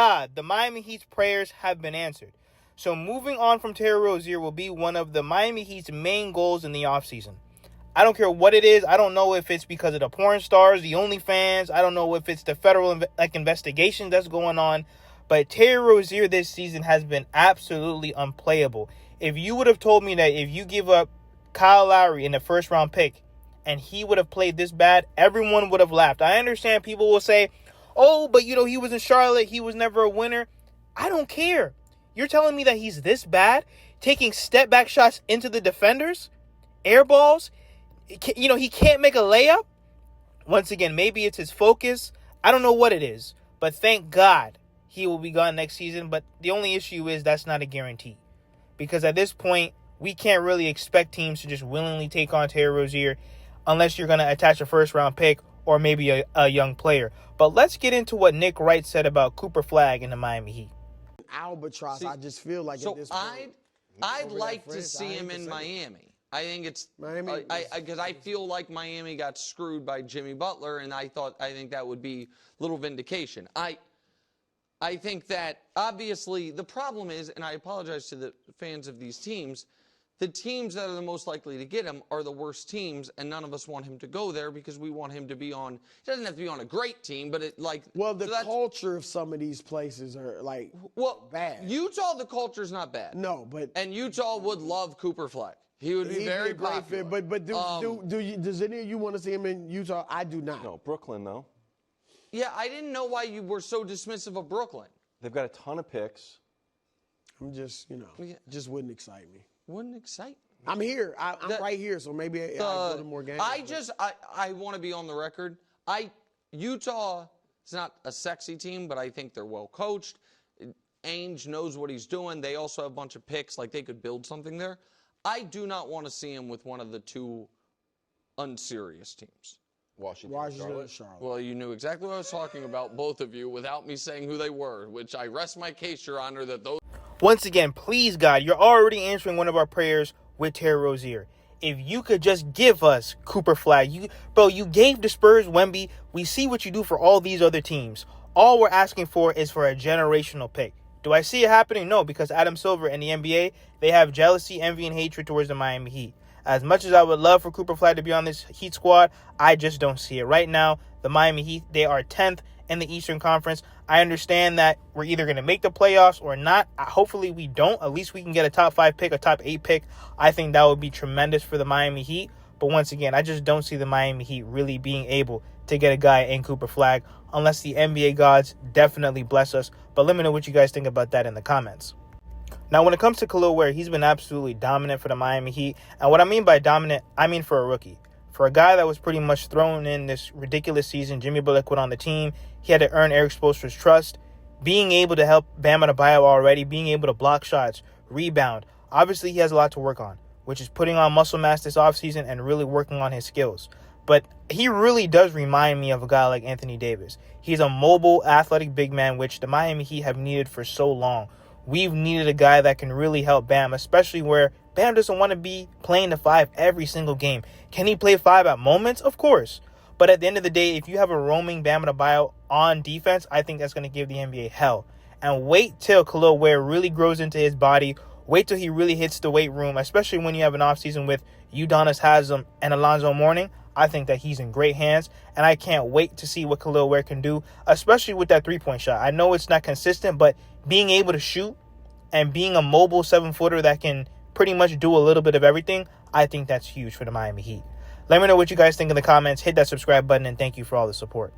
God, the Miami Heat's prayers have been answered. So moving on from Terry Rozier will be one of the Miami Heat's main goals in the offseason. I don't care what it is. I don't know if it's because of the porn stars, the OnlyFans. I don't know if it's the federal investigation that's going on. But Terry Rozier this season has been absolutely unplayable. If you would have told me that if you give up Kyle Lowry in the first round pick and he would have played this bad, everyone would have laughed. I understand people will say, oh, but he was in Charlotte. He was never a winner. I don't care. You're telling me that he's this bad? Taking step back shots into the defenders? Air balls? He can't make a layup? Once again, maybe it's his focus. I don't know what it is. But thank God he will be gone next season. But the only issue is that's not a guarantee. Because at this point, we can't really expect teams to just willingly take on Terry Rozier unless you're going to attach a first-round pick or maybe a young player. But let's get into what Nick Wright said about Cooper Flagg in the Miami Heat. Albatross, See, I just feel like at this point. I'd like to see him in Miami. I think it's because I feel like Miami got screwed by Jimmy Butler, and I think that would be a little vindication. I think that obviously the problem is, and I apologize to the fans of these teams, the teams that are the most likely to get him are the worst teams, and none of us want him to go there because we want him to be on. He doesn't have to be on a great team, but the culture of some of these places are bad. Utah, the culture's not bad. No, and Utah would love Cooper Flagg. He would be very popular. But does any of you want to see him in Utah? I do not. No, Brooklyn though. Yeah, I didn't know why you were so dismissive of Brooklyn. They've got a ton of picks. I'm just, just wouldn't excite me. Wouldn't excite me. I'm here. I'm right here, so maybe I go to more games. I want to be on the record. Utah is not a sexy team, but I think they're well coached. Ainge knows what he's doing. They also have a bunch of picks. Like, they could build something there. I do not want to see him with one of the two unserious teams. Washington and Charlotte. Well, you knew exactly what I was talking about, both of you, without me saying who they were, which I rest my case, Your Honor, that those... Once again, please, God, you're already answering one of our prayers with Terry Rozier. If you could just give us Cooper Flagg. You gave the Spurs Wemby. We see what you do for all these other teams. All we're asking for is for a generational pick. Do I see it happening? No, because Adam Silver and the NBA, they have jealousy, envy, and hatred towards the Miami Heat. As much as I would love for Cooper Flagg to be on this Heat squad, I just don't see it. Right now, the Miami Heat, they are 10th in the Eastern Conference. I understand that we're either going to make the playoffs or not. Hopefully we don't. At least we can get a top 5 pick, a top 8 pick. I think that would be tremendous for the Miami Heat. But once again, I just don't see the Miami Heat really being able to get a guy in Cooper Flagg unless the NBA gods definitely bless us. But let me know what you guys think about that in the comments. Now, when it comes to Kelel Ware, he's been absolutely dominant for the Miami Heat. And what I mean by dominant, I mean for a rookie. For a guy that was pretty much thrown in this ridiculous season, Jimmy Butler quit on the team. He had to earn Eric Spoelstra's trust. Being able to help Bam Adebayo already, being able to block shots, rebound. Obviously, he has a lot to work on, which is putting on muscle mass this offseason and really working on his skills. But he really does remind me of a guy like Anthony Davis. He's a mobile, athletic big man, which the Miami Heat have needed for so long. We've needed a guy that can really help Bam, especially where Bam doesn't want to be playing the 5 every single game. Can he play 5 at moments? Of course. But at the end of the day, if you have a roaming Bam Adebayo on defense, I think that's going to give the NBA hell. And wait till Kelel Ware really grows into his body. Wait till he really hits the weight room, especially when you have an offseason with Udonis Haslem and Alonzo Mourning. I think that he's in great hands, and I can't wait to see what Kelel Ware can do, especially with that three-point shot. I know it's not consistent, but being able to shoot and being a mobile 7-footer that can pretty much do a little bit of everything, I think that's huge for the Miami Heat. Let me know what you guys think in the comments. Hit that subscribe button, and thank you for all the support.